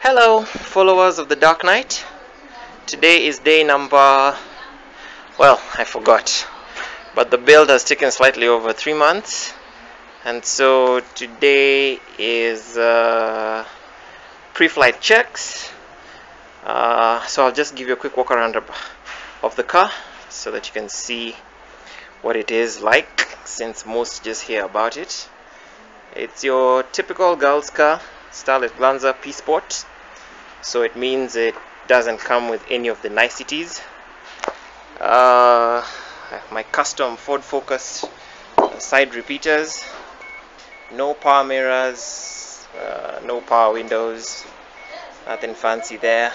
Hello, followers of the Dark Knight. Today is day number, I forgot, but the build has taken slightly over 3 months, and so today is pre-flight checks. So I'll just give you a quick walk around of the car so that you can see what it is like, since most just hear about it. It's your typical girl's car, Starlet Glanza P Sport. So it means it doesn't come with any of the niceties. My custom Ford Focus side repeaters, no power mirrors, no power windows, nothing fancy there.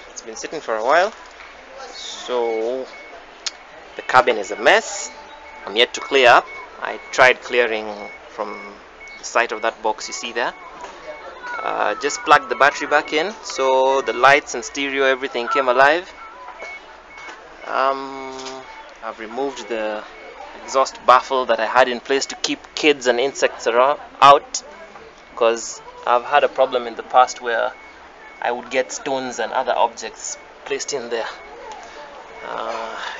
It's been sitting for a while, so the cabin is a mess. I'm yet to clear up. I tried clearing from the side of that box you see there. Just plugged the battery back in, so the lights and stereo, everything came alive. I've removed the exhaust baffle that I had in place to keep kids and insects out, because I've had a problem in the past where I would get stones and other objects placed in there.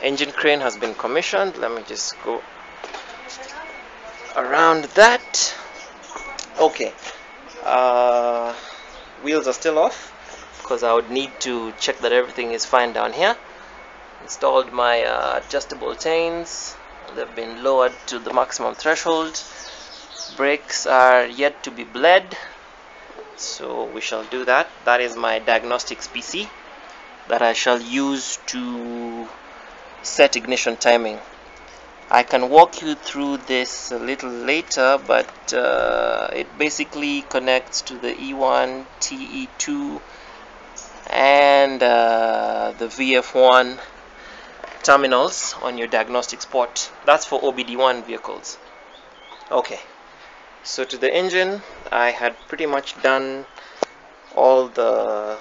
Engine crane has been commissioned. Let me just go around that. Okay. Wheels are still off because I would need to check that everything is fine down here. Installed my adjustable chains. They've been lowered to the maximum threshold. Brakes are yet to be bled, so we shall do that. That is my diagnostics PC that I shall use to set ignition timing. I can walk you through this a little later, but it basically connects to the E1, TE2 and the VF1 terminals on your diagnostics port. That's for OBD1 vehicles. Okay, so to the engine, I had pretty much done all the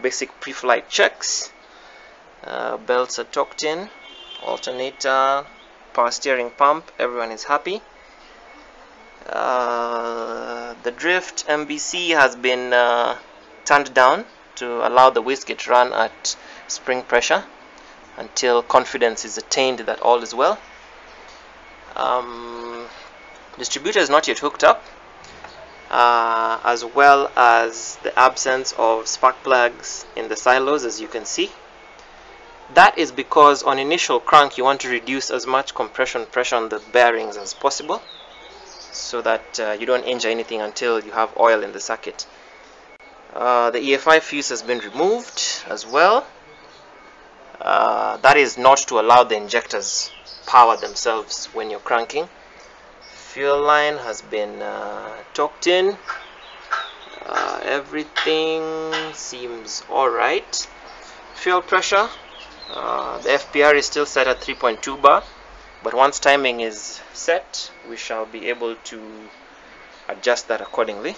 basic pre-flight checks. Belts are tucked in, alternator, power steering pump, everyone is happy. The drift MBC has been turned down to allow the wastegate run at spring pressure until confidence is attained that all is well. Distributor is not yet hooked up, as well as the absence of spark plugs in the silos, as you can see. That is because on initial crank you want to reduce as much compression pressure on the bearings as possible, so that you don't injure anything until you have oil in the circuit. The EFI fuse has been removed as well. That is not to allow the injectors power themselves when you're cranking. Fuel line has been tucked in. Everything seems alright. Fuel pressure. The FPR is still set at 3.2 bar, but once timing is set, we shall be able to adjust that accordingly.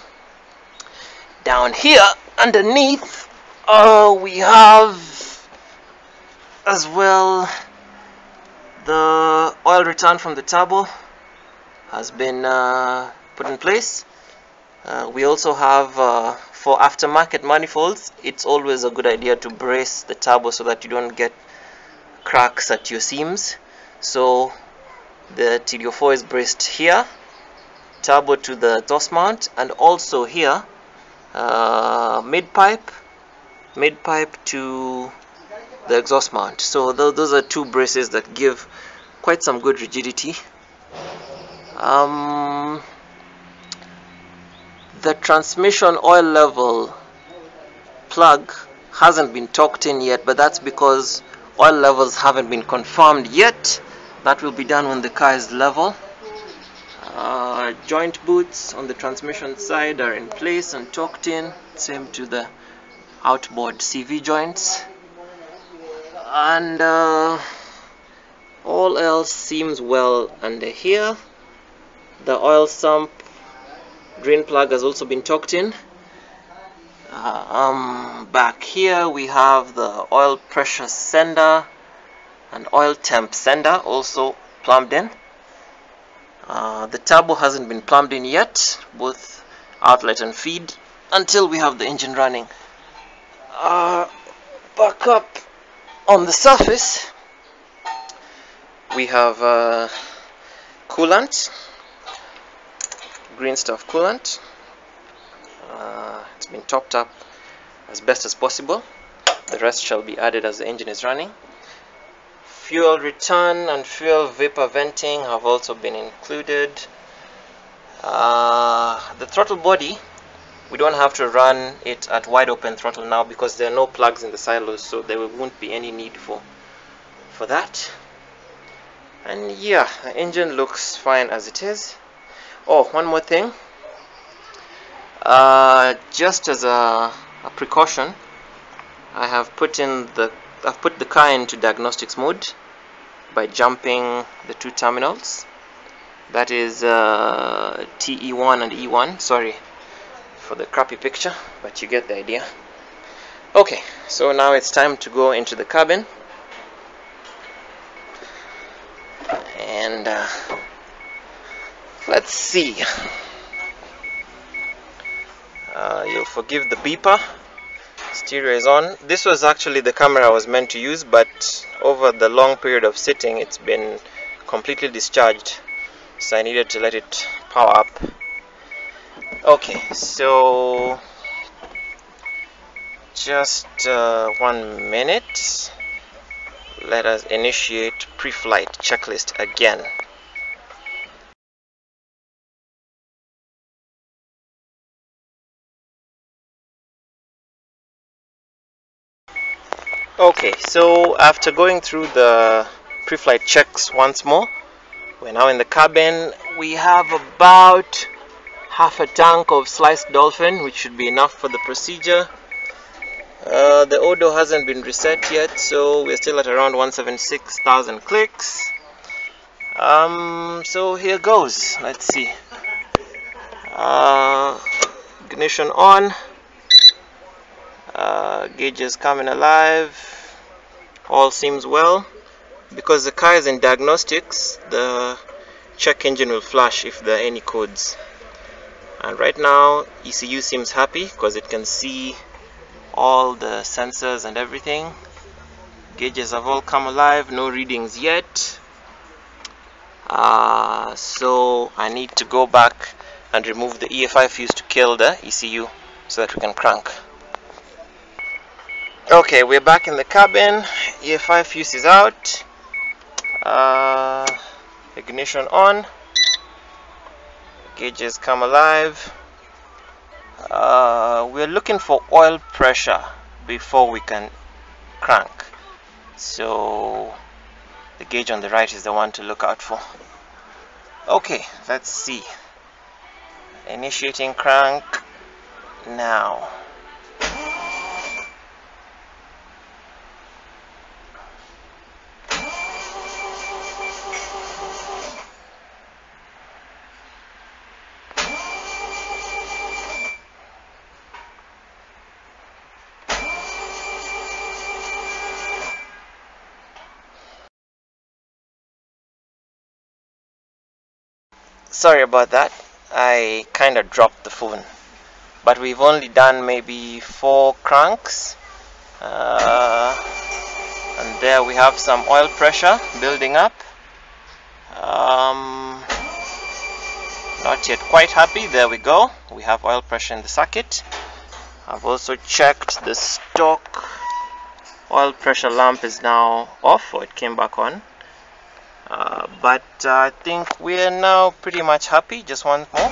Down here underneath, we have as well the oil return from the turbo has been put in place. We also have for aftermarket manifolds, it's always a good idea to brace the turbo so that you don't get cracks at your seams. So the TDO4 is braced here, turbo to the exhaust mount, and also here mid pipe to the exhaust mount. So those are two braces that give quite some good rigidity. The transmission oil level plug hasn't been tucked in yet, but that's because oil levels haven't been confirmed yet. That will be done when the car is level. Joint boots on the transmission side are in place and tucked in, same to the outboard CV joints, and all else seems well under here. The oil sump drain plug has also been tucked in. Back here we have the oil pressure sender and oil temp sender also plumbed in. The turbo hasn't been plumbed in yet. Both outlet and feed until we have the engine running. Back up on the surface we have coolant, green stuff coolant. It's been topped up as best as possible. The rest shall be added as the engine is running. Fuel return and fuel vapor venting have also been included. The throttle body, we don't have to run it at wide open throttle now because there are no plugs in the silos, so there won't be any need for that. And yeah, the engine looks fine as it is. Oh, one more thing. Just as a precaution, I've put the car into diagnostics mode by jumping the two terminals. That is TE1 and E1. Sorry for the crappy picture, but you get the idea. Okay, so now it's time to go into the cabin and let's see. You'll forgive the beeper. Stereo is on. This was actually the camera I was meant to use, but over the long period of sitting it's been completely discharged, so I needed to let it power up. Okay, so just 1 minute. Let us initiate pre-flight checklist again. Okay, so after going through the pre-flight checks once more, we're now in the cabin. We have about half a tank of sliced dolphin, which should be enough for the procedure. The odo hasn't been reset yet, so we're still at around 176,000 clicks. So here goes. Let's see. Ignition on. Gauges coming alive. All seems well. Because the car is in diagnostics, the check engine will flash if there are any codes. And right now ECU seems happy because it can see all the sensors and everything. Gauges have all come alive, no readings yet. So I need to go back and remove the EFI fuse to kill the ECU so that we can crank. Okay, we're back in the cabin. EFI fuse is out. Ignition on. Gauges come alive. We're looking for oil pressure before we can crank, so the gauge on the right is the one to look out for. Okay, let's see. Initiating crank now. Sorry about that, I kind of dropped the phone, but we've only done maybe 4 cranks, and there we have some oil pressure building up. Not yet quite happy. There we go, we have oil pressure in the circuit. I've also checked the stock oil pressure lamp is now off, or it came back on. But I think we're now pretty much happy. Just one more.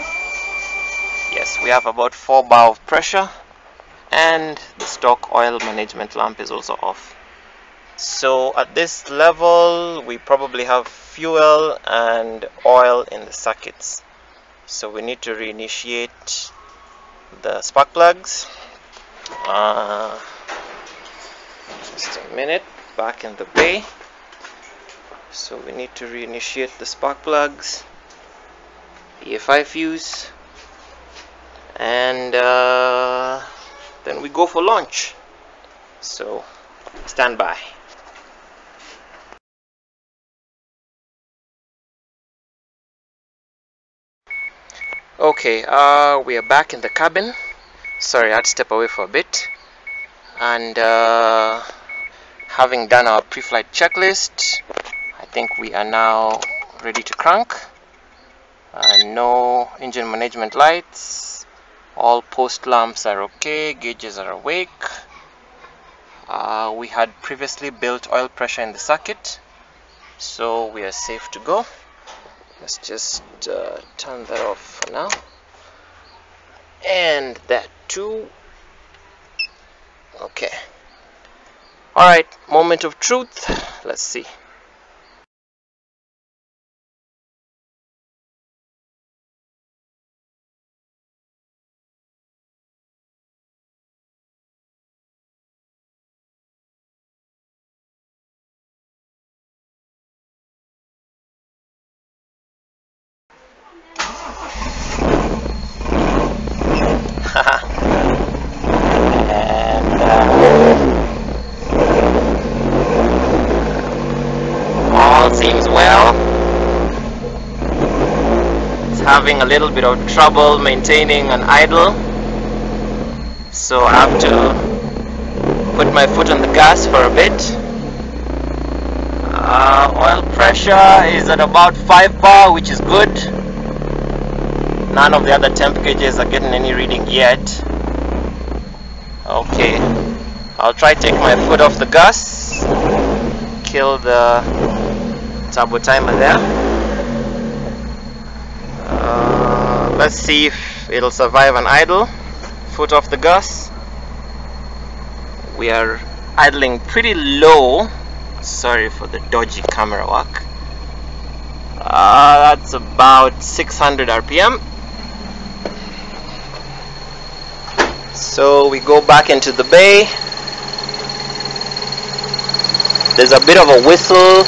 Yes, we have about 4 bar of pressure, and the stock oil management lamp is also off. So at this level we probably have fuel and oil in the circuits, so we need to reinitiate the spark plugs. Just a minute, back in the bay. So we need to reinitiate the spark plugs, EFI fuse, and then we go for launch. So stand by. Okay, we are back in the cabin. Sorry, I had to step away for a bit. And having done our pre-flight checklist, I think we are now ready to crank. No engine management lights. All post lamps are okay. Gauges are awake. We had previously built oil pressure in the circuit, so we are safe to go. Let's just turn that off for now, and that too. Okay, alright, moment of truth. Let's see. And all seems well. It's having a little bit of trouble maintaining an idle, so I have to put my foot on the gas for a bit. Oil pressure is at about 5 bar, which is good. None of the other temp gauges are getting any reading yet. Okay, I'll try to take my foot off the gas, kill the turbo timer there. Let's see if it'll survive an idle. Foot off the gas. We are idling pretty low. Sorry for the dodgy camera work. That's about 600 RPM. So we go back into the bay. There's a bit of a whistle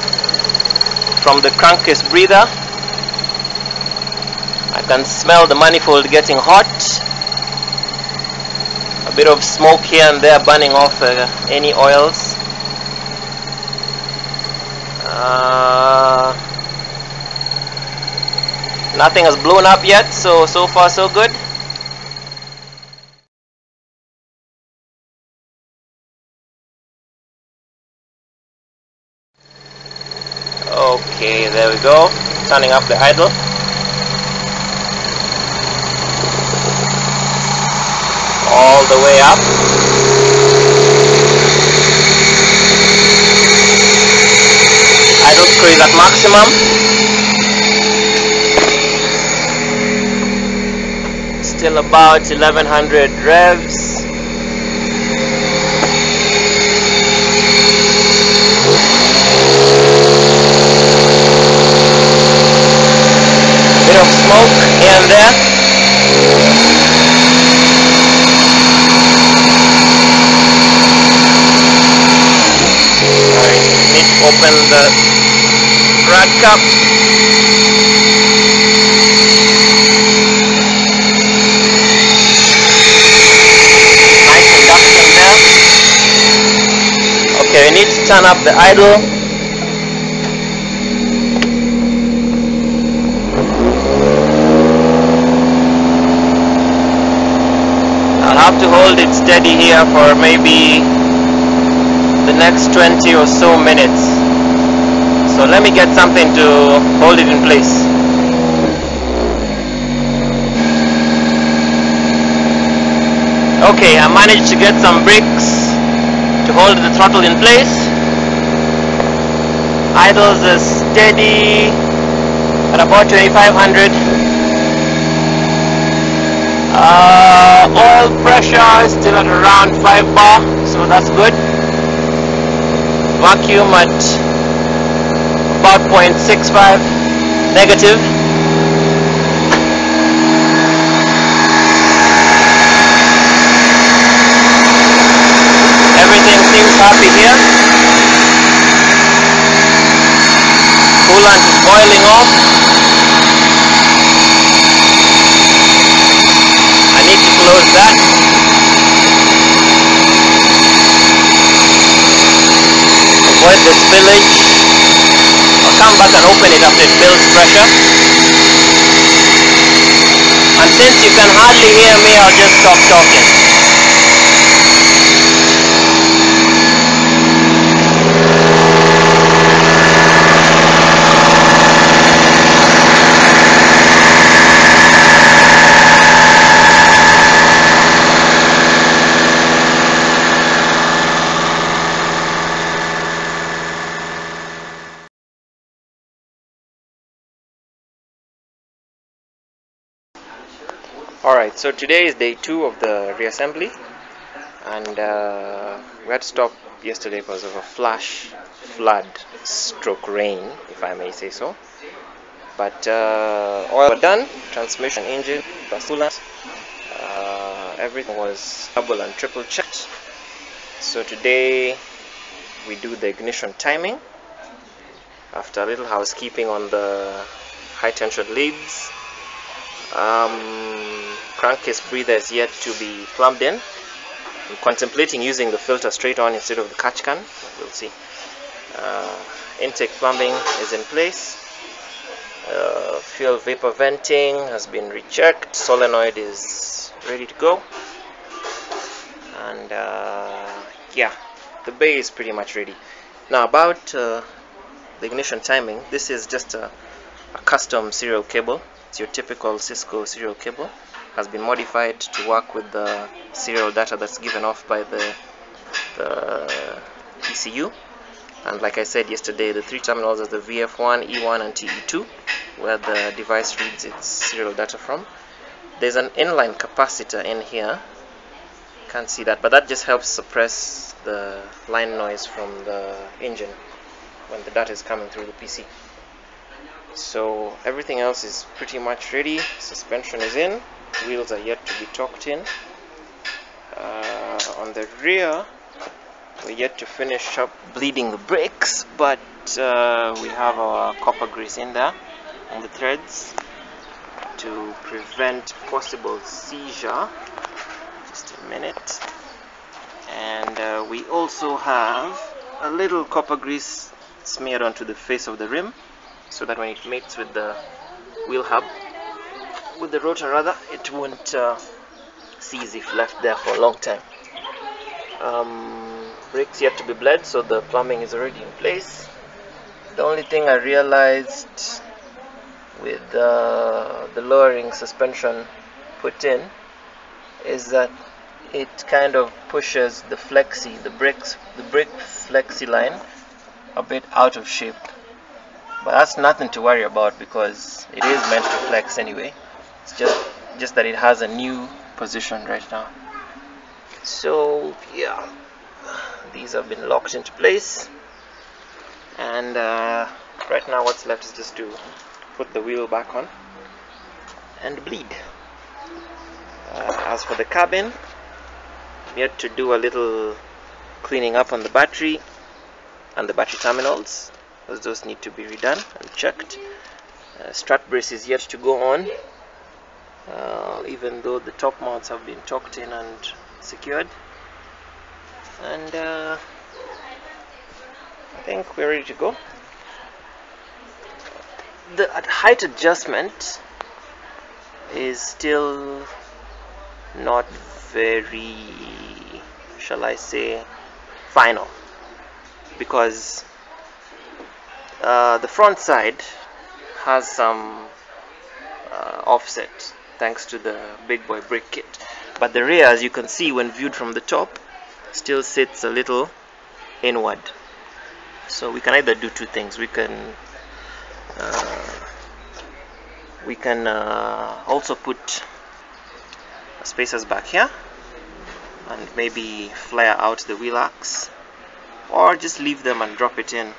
from the crankcase breather. I can smell the manifold getting hot. A bit of smoke here and there burning off any oils. Nothing has blown up yet, so far so good. Okay, there we go. Turning up the idle. All the way up. Idle screw is at maximum. Still about 1100 revs. Bit of smoke here and there. Alright, need to open the rad cap. Nice induction there. Okay, we need to turn up the idle. I'll have to hold it steady here for maybe the next 20 or so minutes. So let me get something to hold it in place. Okay, I managed to get some bricks to hold the throttle in place. Idles are steady at about 2500. Oil pressure is still at around 5 bar, so that's good. Vacuum at about 0.65 negative. Everything seems happy here. Coolant is boiling off. I need to close that. Avoid the spillage. I'll come back and open it after it builds pressure. And since you can hardly hear me, I'll just stop talking. Alright, so today is day 2 of the reassembly, and we had to stop yesterday because of a flash flood stroke rain, if I may say so. But all done, transmission, engine, coolant, everything was double and triple checked. So today we do the ignition timing after a little housekeeping on the high tension leads. Crankcase breather is yet to be plumbed in. I'm contemplating using the filter straight on instead of the catch can. We'll see. Intake plumbing is in place. Fuel vapor venting has been rechecked. Solenoid is ready to go. And yeah, the bay is pretty much ready. Now about the ignition timing, this is just a custom serial cable. It's your typical Cisco serial cable. Has been modified to work with the serial data that's given off by the ECU. And like I said yesterday, the 3 terminals are the VF1, E1 and TE2, where the device reads its serial data from. There's an inline capacitor in here. Can't see that, but that just helps suppress the line noise from the engine when the data is coming through the PC. So everything else is pretty much ready. Suspension is in. Wheels are yet to be torqued in. On the rear, we're yet to finish up bleeding the brakes, but we have our copper grease in there on the threads to prevent possible seizure. Just a minute. And we also have a little copper grease smeared onto the face of the rim, so that when it mates with the wheel hub, with the rotor rather, it won't seize if left there for a long time. Brakes yet to be bled, so the plumbing is already in place. The only thing I realized with the lowering suspension put in is that it kind of pushes the brake flexi line a bit out of shape. But that's nothing to worry about because it is meant to flex anyway. It's just that it has a new position right now. So yeah, these have been locked into place, and right now what's left is just to put the wheel back on and bleed. As for the cabin, we had to do a little cleaning up on the battery and the battery terminals, because those need to be redone and checked. Strut brace is yet to go on, even though the top mounts have been torqued in and secured. And I think we're ready to go. The height adjustment is still not very, shall I say, final, because the front side has some offset thanks to the big boy brake kit, but the rear, as you can see when viewed from the top, still sits a little inward. So we can either do two things. We can also put spacers back here and maybe flare out the wheel arcs, or just leave them and drop it in